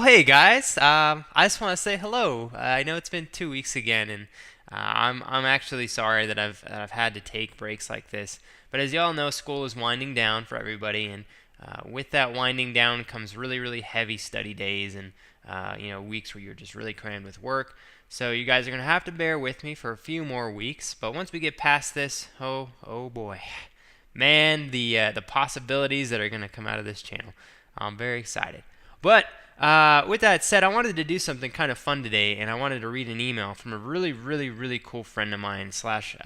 Hey guys, I just want to say hello. I know it's been 2 weeks again, and I'm actually sorry that I've had to take breaks like this. But as y'all know, school is winding down for everybody, and with that winding down comes really heavy study days and weeks where you're just really crammed with work. So you guys are gonna have to bear with me for a few more weeks. But once we get past this, oh boy, man, the possibilities that are gonna come out of this channel. I'm very excited. But with that said, I wanted to do something kind of fun today, and I wanted to read an email from a really cool friend of mine slash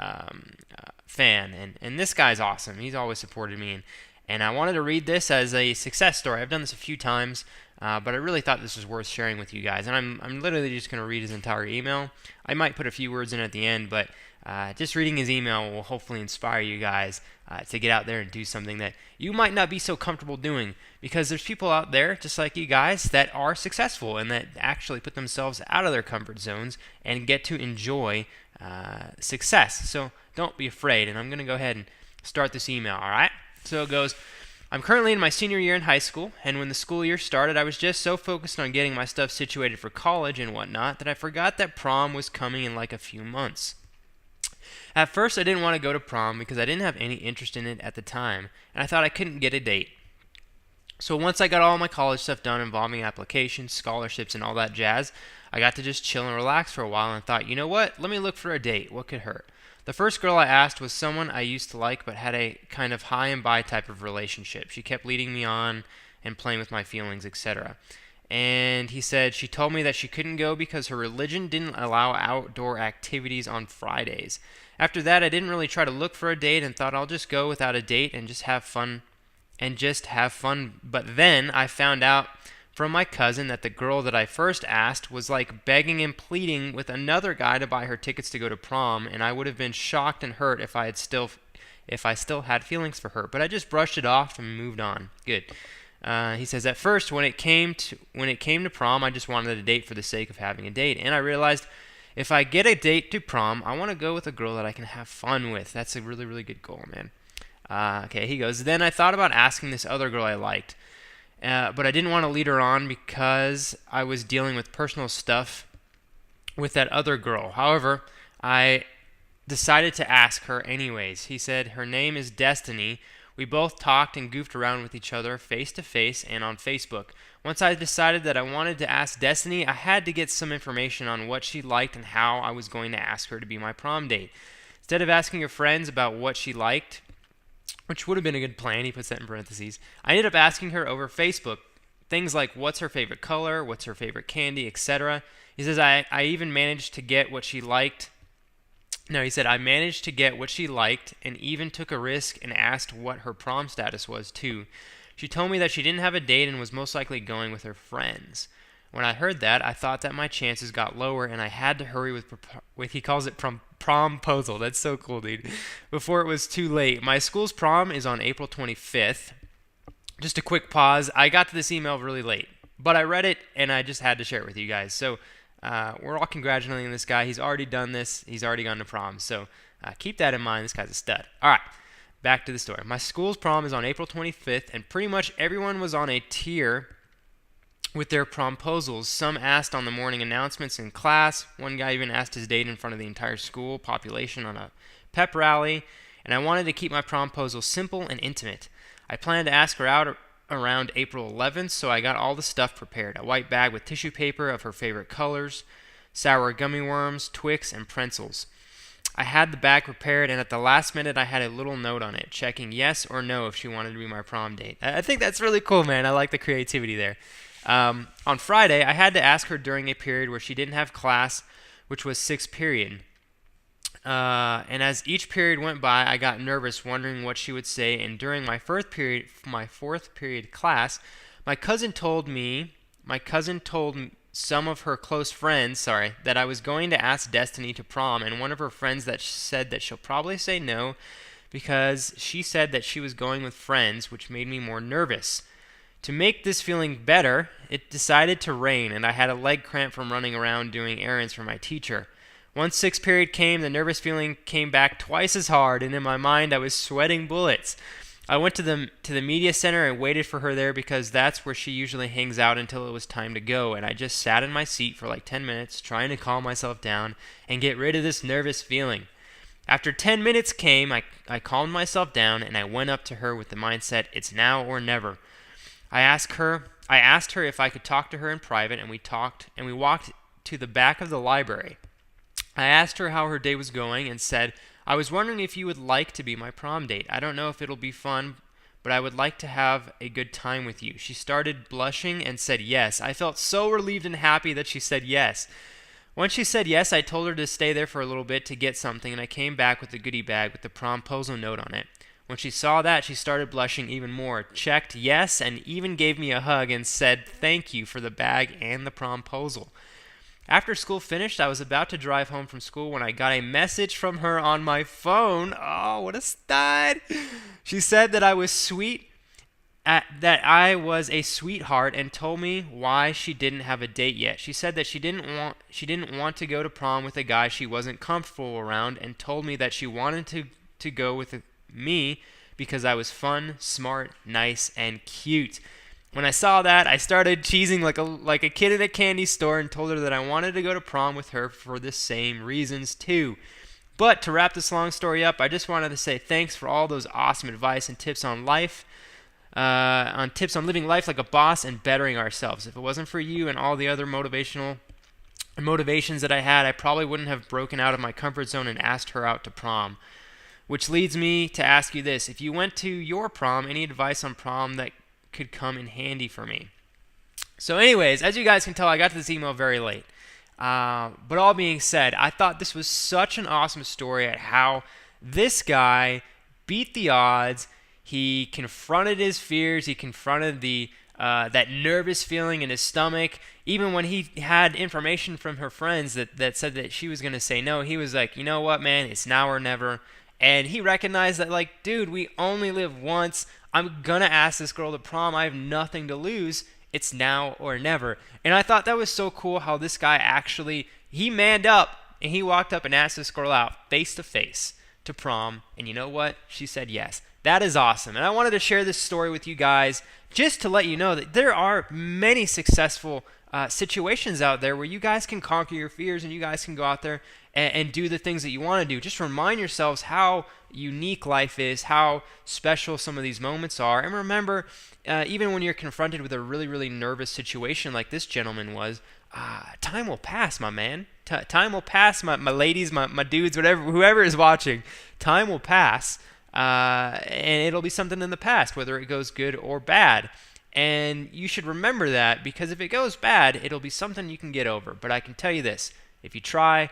fan, and this guy's awesome. He's always supported me, and I wanted to read this as a success story. I've done this a few times, but I really thought this was worth sharing with you guys, and I'm literally just going to read his entire email. I might put a few words in at the end, but just reading his email will hopefully inspire you guys to get out there and do something that you might not be so comfortable doing, because there's people out there just like you guys that are successful and that actually put themselves out of their comfort zones and get to enjoy success. So don't be afraid, and I'm going to go ahead and start this email, all right? So it goes, I'm currently in my senior year in high school, and when the school year started, I was just so focused on getting my stuff situated for college and whatnot that I forgot that prom was coming in like a few months. At first, I didn't want to go to prom because I didn't have any interest in it at the time, and I thought I couldn't get a date. So once I got all my college stuff done involving applications, scholarships, and all that jazz, I got to just chill and relax for a while and thought, you know what, let me look for a date. What could hurt? The first girl I asked was someone I used to like but had a kind of high and by type of relationship. She kept leading me on and playing with my feelings, etc. And he said she told me that she couldn't go because her religion didn't allow outdoor activities on Fridays. After that, I didn't really try to look for a date and thought I'll just go without a date and just have fun. But then I found out from my cousin that the girl that I first asked was like begging and pleading with another guy to buy her tickets to go to prom, and I would have been shocked and hurt if I still had feelings for her. But I just brushed it off and moved on. Good. He says, at first, when it came to prom, I just wanted a date for the sake of having a date, and I realized if I get a date to prom, I want to go with a girl that I can have fun with. That's a really good goal, man. Okay, he goes, then I thought about asking this other girl I liked, but I didn't want to lead her on because I was dealing with personal stuff with that other girl. However, I decided to ask her anyways. He said her name is Destiny. We both talked and goofed around with each other face to face and on Facebook. Once I decided that I wanted to ask Destiny, I had to get some information on what she liked and how I was going to ask her to be my prom date. Instead of asking her friends about what she liked, which would have been a good plan, he puts that in parentheses, I ended up asking her over Facebook. Things like what's her favorite color, what's her favorite candy, etc. He says I even managed to get what she liked. No, he said, I managed to get what she liked and even took a risk and asked what her prom status was, too. She told me that she didn't have a date and was most likely going with her friends. When I heard that, I thought that my chances got lower and I had to hurry with he calls it promposal. That's so cool, dude. Before it was too late. My school's prom is on April 25th. Just a quick pause. I got to this email really late, but I read it and I just had to share it with you guys. So we're all congratulating this guy. He's already done this. He's already gone to prom. So keep that in mind. This guy's a stud. All right, back to the story. My school's prom is on April 25th, and pretty much everyone was on a tier with their promposals. Some asked on the morning announcements in class. One guy even asked his date in front of the entire school population on a pep rally. And I wanted to keep my promposal simple and intimate. I planned to ask her out around April 11th, so I got all the stuff prepared. A white bag with tissue paper of her favorite colors, sour gummy worms, Twix, and pretzels. I had the bag prepared, and at the last minute I had a little note on it, checking yes or no if she wanted to be my prom date. I think that's really cool, man. I like the creativity there. On Friday, I had to ask her during a period where she didn't have class, which was 6th period. And as each period went by, I got nervous, wondering what she would say. And during my fourth period class, my cousin told some of her close friends, that I was going to ask Destiny to prom, and one of her friends that said that she'll probably say no because she said that she was going with friends, which made me more nervous. To make this feeling better, it decided to rain, and I had a leg cramp from running around doing errands for my teacher. Once 6th period came, the nervous feeling came back twice as hard, and in my mind I was sweating bullets. I went to the media center and waited for her there because that's where she usually hangs out until it was time to go, and I just sat in my seat for like 10 minutes trying to calm myself down and get rid of this nervous feeling. After 10 minutes came, I calmed myself down and I went up to her with the mindset, it's now or never. I asked her if I could talk to her in private, and we talked and we walked to the back of the library. I asked her how her day was going and said, I was wondering if you would like to be my prom date. I don't know if it'll be fun, but I would like to have a good time with you. She started blushing and said yes. I felt so relieved and happy that she said yes. Once she said yes, I told her to stay there for a little bit to get something, and I came back with the goodie bag with the promposal note on it. When she saw that, she started blushing even more, checked yes, and even gave me a hug and said thank you for the bag and the promposal. After school finished, I was about to drive home from school when I got a message from her on my phone. Oh, what a stud! She said that I was a sweetheart and told me why she didn't have a date yet. She said that she didn't want to go to prom with a guy she wasn't comfortable around, and told me that she wanted to go with me because I was fun, smart, nice, and cute. When I saw that, I started cheesing like a kid in a candy store and told her that I wanted to go to prom with her for the same reasons too. But to wrap this long story up, I just wanted to say thanks for all those awesome advice and tips on life, tips on living life like a boss and bettering ourselves. If it wasn't for you and all the other motivations that I had, I probably wouldn't have broken out of my comfort zone and asked her out to prom. Which leads me to ask you this. If you went to your prom, any advice on prom that could come in handy for me? So anyways, as you guys can tell, I got to this email very late. But all being said, I thought this was such an awesome story at how this guy beat the odds. He confronted his fears. He confronted that nervous feeling in his stomach. Even when he had information from her friends that said that she was going to say no, he was like, you know what, man, it's now or never. And he recognized that, like, dude, we only live once. I'm going to ask this girl to prom. I have nothing to lose. It's now or never. And I thought that was so cool how this guy actually, he manned up and he walked up and asked this girl out face to face to prom. And you know what? She said yes. That is awesome. And I wanted to share this story with you guys just to let you know that there are many successful situations out there where you guys can conquer your fears and you guys can go out there and do the things that you want to do. Just remind yourselves how unique life is, how special some of these moments are. And remember, even when you're confronted with a really, really nervous situation like this gentleman was, time will pass, my man. Time will pass, my ladies, my dudes, whoever is watching. Time will pass, and it'll be something in the past, whether it goes good or bad. And you should remember that, because if it goes bad, it'll be something you can get over. But I can tell you this, if you try,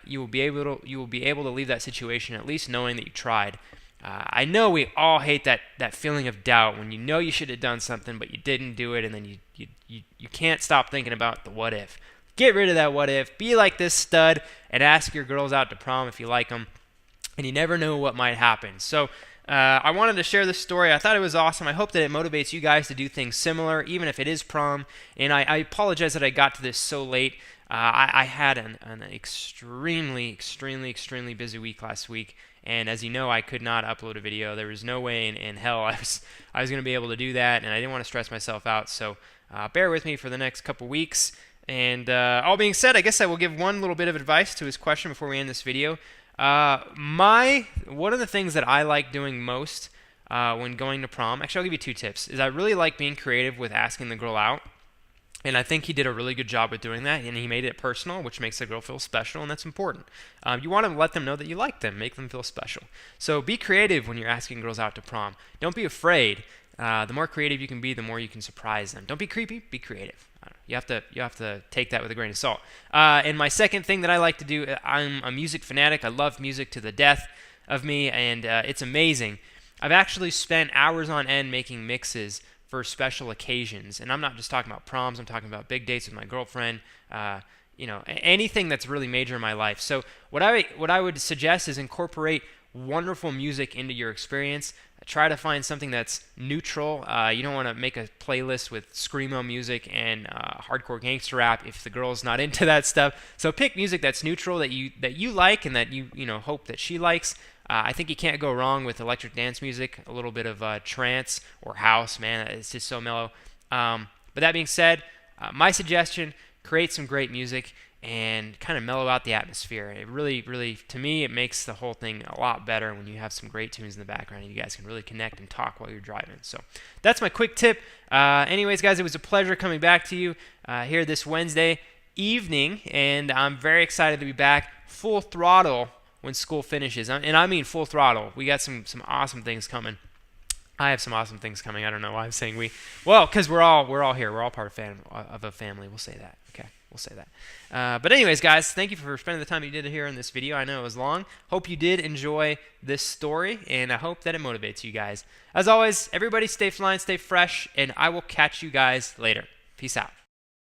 you will be able to leave that situation at least knowing that you tried. I know we all hate that feeling of doubt when you know you should have done something but you didn't do it, and then you can't stop thinking about the what if. Get rid of that what if. Be like this stud and ask your girls out to prom if you like them, and you never know what might happen. So I wanted to share this story. I thought it was awesome. I hope that it motivates you guys to do things similar, even if it is prom. And I apologize that I got to this so late. I had an extremely busy week last week, and as you know, I could not upload a video. There was no way in hell I was going to be able to do that, and I didn't want to stress myself out. So bear with me for the next couple weeks. And all being said, I guess I will give one little bit of advice to his question before we end this video. One of the things that I like doing most when going to prom, actually I'll give you two tips, is I really like being creative with asking the girl out. And I think he did a really good job with doing that, and he made it personal, which makes the girl feel special, and that's important. You want to let them know that you like them, make them feel special. So be creative when you're asking girls out to prom. Don't be afraid. The more creative you can be, the more you can surprise them. Don't be creepy, be creative. You have to take that with a grain of salt. And my second thing that I like to do, I'm a music fanatic. I love music to the death of me, and it's amazing. I've actually spent hours on end making mixes for special occasions, and I'm not just talking about proms. I'm talking about big dates with my girlfriend. Anything that's really major in my life. So what I would suggest is incorporate wonderful music into your experience. Try to find something that's neutral. You don't want to make a playlist with screamo music and hardcore gangster rap if the girl's not into that stuff. So pick music that's neutral, that you like, and that you hope that she likes. I think you can't go wrong with electric dance music, a little bit of trance or house, man. It's just so mellow. But that being said, my suggestion, create some great music and kind of mellow out the atmosphere. It really, to me, it makes the whole thing a lot better when you have some great tunes in the background and you guys can really connect and talk while you're driving. So that's my quick tip. Anyways, guys, it was a pleasure coming back to you here this Wednesday evening, and I'm very excited to be back full throttle when school finishes. And I mean full throttle. We got some awesome things coming. I have some awesome things coming. I don't know why I'm saying we. Well, because we're all here. We're all part of a family. We'll say that. Okay, we'll say that. But anyways, guys, thank you for spending the time you did here in this video. I know it was long. Hope you did enjoy this story, and I hope that it motivates you guys. As always, everybody stay flying, stay fresh, and I will catch you guys later. Peace out.